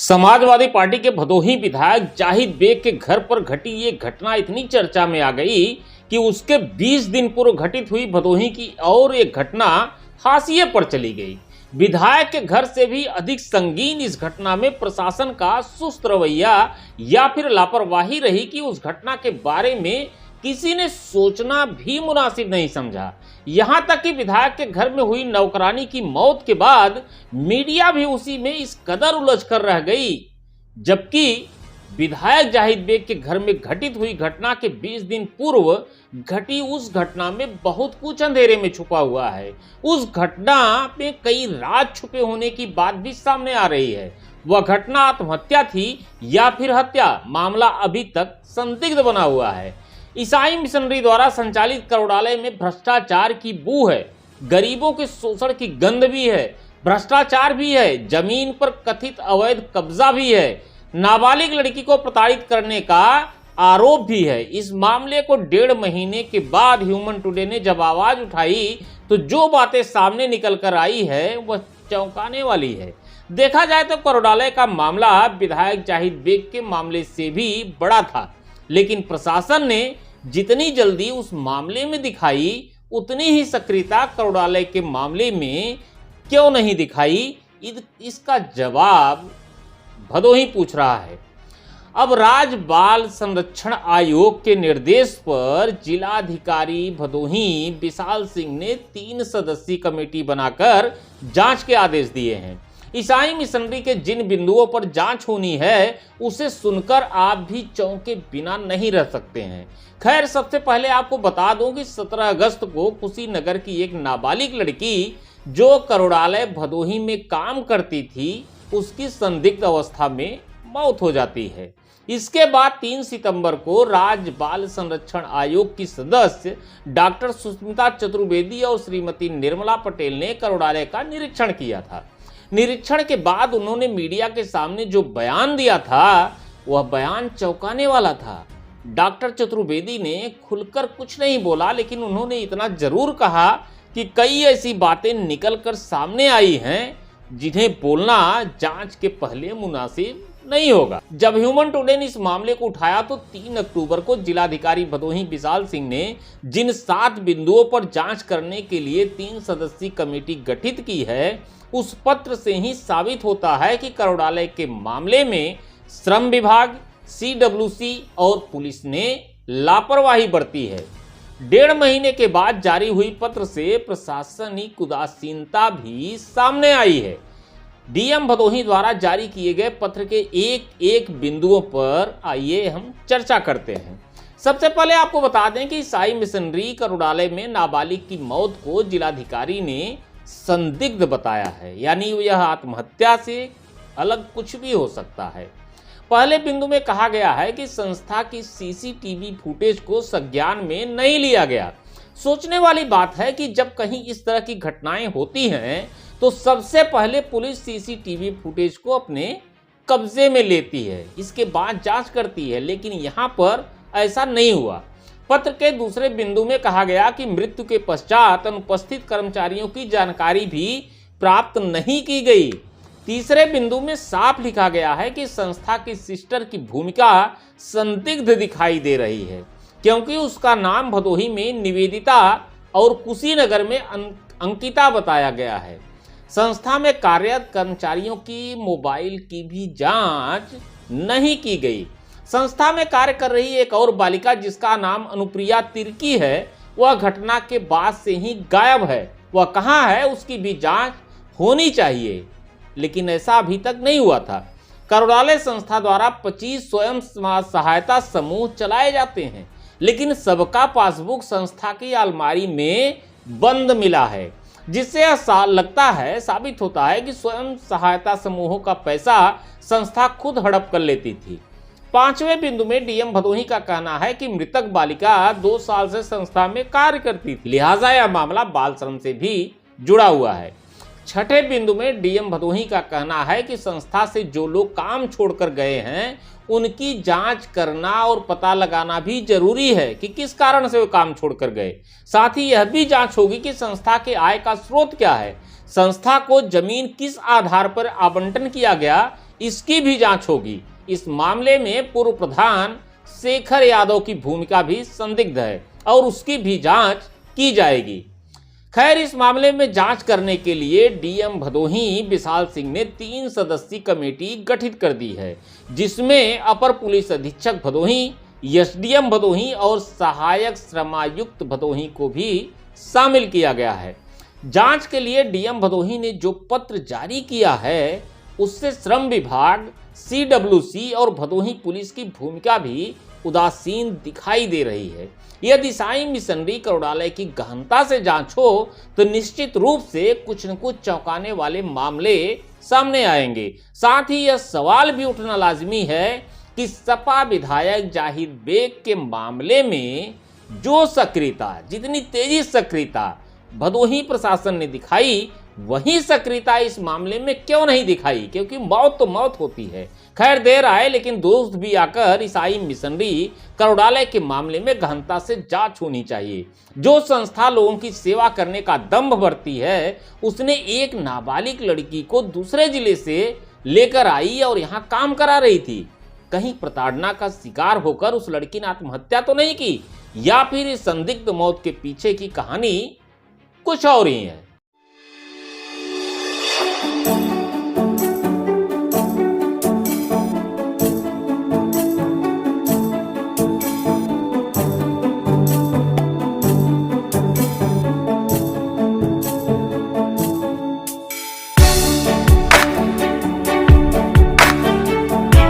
Samajwadi party के भदोही विधायक Zahid bag के घर पर घटी ये घटना इतनी चर्चा में आ गई कि उसके 20 दिन पूर्व घटित हुई भदोही की और एक घटना हाशिए पर चली गई। विधायक के घर से भी अधिक संगीन इस घटना में प्रशासन का सुस्त रवैया या फिर लापरवाही रही कि उस घटना के बारे में किसी ने सोचना भी मुनासिब नहीं समझा। यहां तक कि विधायक के घर में हुई नौकरानी की मौत के बाद मीडिया भी उसी में इस कदर उलझ कर रह गई, जबकि विधायक जाहिद बेग के घर में घटित हुई घटना के 20 दिन पूर्व घटी उस घटना में बहुत कुछ अंधेरे में छुपा हुआ है। उस घटना में कई राज छुपे होने की बात भी सामने आ रही है। वह घटना आत्महत्या थी या फिर हत्या, मामला अभी तक संदिग्ध बना हुआ है। ईसाई मिशनरी द्वारा संचालित करोड़ालय में भ्रष्टाचार की बू है, गरीबों के शोषण की गंध भी है, भ्रष्टाचार भी है, जमीन पर कथित अवैध कब्जा भी है, नाबालिग लड़की को प्रताड़ित करने का आरोप भी है। इस मामले को 1.5 महीने के बाद ह्यूमन टुडे ने जब आवाज उठाई तो जो बातें सामने निकल कर आई है वह चौंकाने वाली है। देखा जाए तो करोड़ालय का मामला विधायक जाहिद बेग के मामले से भी बड़ा था, लेकिन प्रशासन ने जितनी जल्दी उस मामले में दिखाई उतनी ही सक्रियता करोड़ालय के मामले में क्यों नहीं दिखाई, इसका जवाब भदोही पूछ रहा है। अब राज्य बाल संरक्षण आयोग के निर्देश पर जिलाधिकारी भदोही विशाल सिंह ने 3 सदस्यीय कमेटी बनाकर जांच के आदेश दिए हैं। ईसाई मिशनरी के जिन बिंदुओं पर जांच होनी है उसे सुनकर आप भी चौंके बिना नहीं रह सकते हैं। खैर, सबसे पहले आपको बता दूं कि 17 अगस्त को कुशीनगर की एक नाबालिग लड़की जो करोड़ालय भदोही में काम करती थी, उसकी संदिग्ध अवस्था में मौत हो जाती है। इसके बाद 3 सितंबर को राज्य बाल संरक्षण आयोग की सदस्य डॉक्टर सुष्मिता चतुर्वेदी और श्रीमती निर्मला पटेल ने करोड़ालय का निरीक्षण किया था। निरीक्षण के बाद उन्होंने मीडिया के सामने जो बयान दिया था वह बयान चौंकाने वाला था। डॉक्टर चतुर्वेदी ने खुलकर कुछ नहीं बोला, लेकिन उन्होंने इतना जरूर कहा कि कई ऐसी बातें निकलकर सामने आई हैं जिन्हें बोलना जांच के पहले मुनासिब नहीं होगा। जब ह्यूमन टुडे ने इस मामले को उठाया तो 3 अक्टूबर को जिलाधिकारी भदोही विशाल सिंह ने जिन 7 बिंदुओं पर जांच करने के लिए 3 सदस्यीय कमेटी गठित की है, उस पत्र से ही साबित होता है कि करोड़ालय के मामले में श्रम विभाग, CWC और पुलिस ने लापरवाही बरती है। 1.5 महीने के बाद जारी हुई पत्र से प्रशासनिक उदासीनता भी सामने आई है। डीएम भदोही द्वारा जारी किए गए पत्र के एक बिंदुओं पर आइए हम चर्चा करते हैं। सबसे पहले आपको बता दें कि ईसाई मिशनरी करोड़ालय में नाबालिग की मौत को जिलाधिकारी ने संदिग्ध बताया है, यानी यह आत्महत्या से अलग कुछ भी हो सकता है। पहले बिंदु में कहा गया है कि संस्था की CCTV फुटेज को संज्ञान में नहीं लिया गया। सोचने वाली बात है कि जब कहीं इस तरह की घटनाएं होती हैं तो सबसे पहले पुलिस CCTV फुटेज को अपने कब्जे में लेती है, इसके बाद जांच करती है, लेकिन यहाँ पर ऐसा नहीं हुआ। पत्र के दूसरे बिंदु में कहा गया कि मृत्यु के पश्चात अनुपस्थित कर्मचारियों की जानकारी भी प्राप्त नहीं की गई। तीसरे बिंदु में साफ लिखा गया है कि संस्था की सिस्टर की भूमिका संदिग्ध दिखाई दे रही है, क्योंकि उसका नाम भदोही में निवेदिता और कुशीनगर में अंकिता बताया गया है। संस्था में कार्यरत कर्मचारियों की मोबाइल की भी जांच नहीं की गई। संस्था में कार्य कर रही एक और बालिका जिसका नाम अनुप्रिया तिर्की है, वह घटना के बाद से ही गायब है। वह कहाँ है उसकी भी जांच होनी चाहिए, लेकिन ऐसा अभी तक नहीं हुआ था। करोड़ालय संस्था द्वारा 25 स्वयं सहायता समूह चलाए जाते हैं, लेकिन सबका पासबुक संस्था की अलमारी में बंद मिला है, जिससे यह साबित होता है कि स्वयं सहायता समूहों का पैसा संस्था खुद हड़प कर लेती थी। 5वें बिंदु में डीएम भदोही का कहना है कि मृतक बालिका 2 साल से संस्था में कार्य करती थी, लिहाजा यह मामला बाल श्रम से भी जुड़ा हुआ है। 6ठे बिंदु में डीएम भदोही का कहना है कि संस्था से जो लोग काम छोड़कर गए हैं उनकी जांच करना और पता लगाना भी जरूरी है कि किस कारण से वो काम छोड़कर गए। साथ ही यह भी जांच होगी कि संस्था के आय का स्रोत क्या है, संस्था को जमीन किस आधार पर आवंटन किया गया, इसकी भी जांच होगी। इस मामले में पूर्व प्रधान शेखर यादव की भूमिका भी संदिग्ध है और उसकी भी जांच की जाएगी। खैर, इस मामले में जांच करने के लिए डीएम भदोही विशाल सिंह ने 3 सदस्यीय कमेटी गठित कर दी है, जिसमें अपर पुलिस अधीक्षक भदोही, एसडीएम भदोही और सहायक श्रमायुक्त भदोही को भी शामिल किया गया है। जांच के लिए डीएम भदोही ने जो पत्र जारी किया है उससे श्रम विभाग, सीडब्ल्यूसी और भदोही पुलिस की भूमिका भी उदासीन दिखाई दे रही है। यदि साई मिशनरी करोड़ालय की गहनता से जांच हो तो निश्चित रूप से कुछ न कुछ चौंकाने वाले मामले सामने आएंगे। साथ ही यह सवाल भी उठना लाजमी है कि सपा विधायक जाहिद बेग के मामले में जो सक्रियता, जितनी तेजी सक्रियता भदोही प्रशासन ने दिखाई, वही सक्रियता इस मामले में क्यों नहीं दिखाई, क्योंकि मौत तो मौत होती है। खैर, देर आए लेकिन दोस्त भी आकर ईसाई मिशनरी करोड़ालय के मामले में गहनता से जांच होनी चाहिए। जो संस्था लोगों की सेवा करने का दम्भ भरती है, उसने एक नाबालिग लड़की को दूसरे जिले से लेकर आई और यहाँ काम करा रही थी। कहीं प्रताड़ना का शिकार होकर उस लड़की ने आत्महत्या तो नहीं की, या फिर इस संदिग्ध मौत के पीछे की कहानी कुछ और ही है।